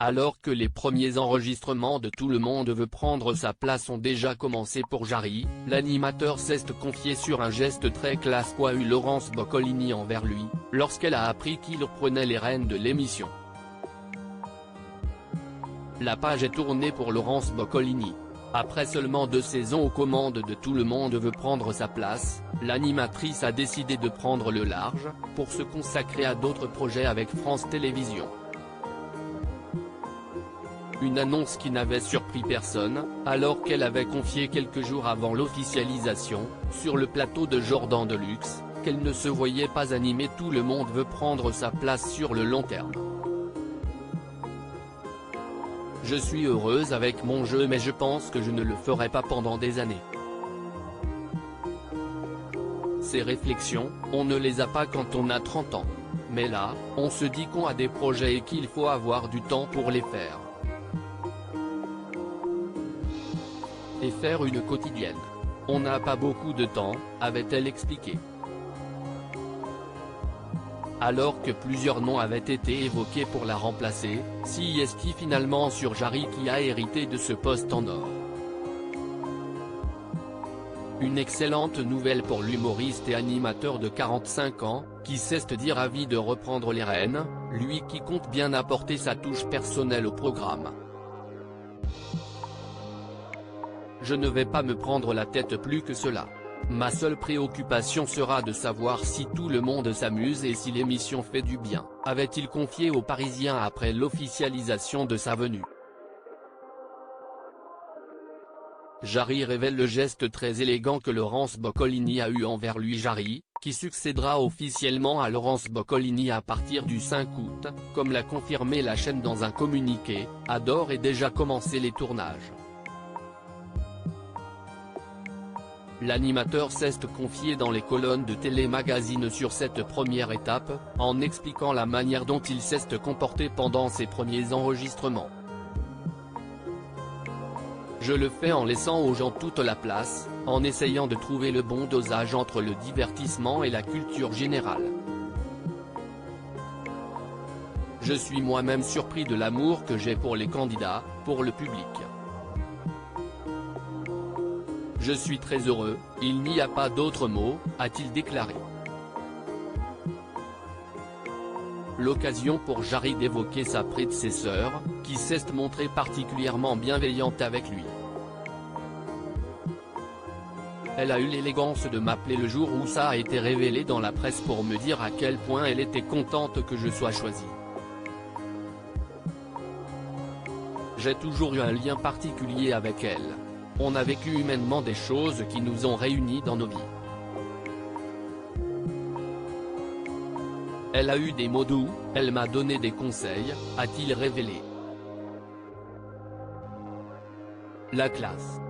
Alors que les premiers enregistrements de Tout le monde veut prendre sa place ont déjà commencé pour Jarry, l'animateur s'est confié sur un geste très classe qu'a eu Laurence Boccolini envers lui, lorsqu'elle a appris qu'il reprenait les rênes de l'émission. La page est tournée pour Laurence Boccolini. Après seulement 2 saisons aux commandes de Tout le monde veut prendre sa place, l'animatrice a décidé de prendre le large, pour se consacrer à d'autres projets avec France Télévisions. Une annonce qui n'avait surpris personne, alors qu'elle avait confié quelques jours avant l'officialisation, sur le plateau de Jordan Deluxe, qu'elle ne se voyait pas animer Tout le monde veut prendre sa place sur le long terme. Je suis heureuse avec mon jeu mais je pense que je ne le ferai pas pendant des années. Ces réflexions, on ne les a pas quand on a 30 ans. Mais là, on se dit qu'on a des projets et qu'il faut avoir du temps pour les faire. Et faire une quotidienne. On n'a pas beaucoup de temps, avait-elle expliqué. Alors que plusieurs noms avaient été évoqués pour la remplacer, si est-il finalement sur Jarry qui a hérité de ce poste en or. Une excellente nouvelle pour l'humoriste et animateur de 45 ans, qui s'est dit ravi de reprendre les rênes, lui qui compte bien apporter sa touche personnelle au programme. Je ne vais pas me prendre la tête plus que cela. Ma seule préoccupation sera de savoir si tout le monde s'amuse et si l'émission fait du bien, avait-il confié aux Parisiens après l'officialisation de sa venue. Jarry révèle le geste très élégant que Laurence Boccolini a eu envers lui. Jarry, qui succédera officiellement à Laurence Boccolini à partir du 5 août, comme l'a confirmé la chaîne dans un communiqué, a d'ores et déjà commencé les tournages. L'animateur s'est confié dans les colonnes de Télémagazine sur cette première étape, en expliquant la manière dont il s'est comporté pendant ses premiers enregistrements. Je le fais en laissant aux gens toute la place, en essayant de trouver le bon dosage entre le divertissement et la culture générale. Je suis moi-même surpris de l'amour que j'ai pour les candidats, pour le public. Je suis très heureux, il n'y a pas d'autre mot, a-t-il déclaré. L'occasion pour Jarry d'évoquer sa prédécesseur, qui s'est montrée particulièrement bienveillante avec lui. Elle a eu l'élégance de m'appeler le jour où ça a été révélé dans la presse pour me dire à quel point elle était contente que je sois choisi. J'ai toujours eu un lien particulier avec elle. On a vécu humainement des choses qui nous ont réunis dans nos vies. Elle a eu des mots doux, elle m'a donné des conseils, a-t-il révélé. La classe.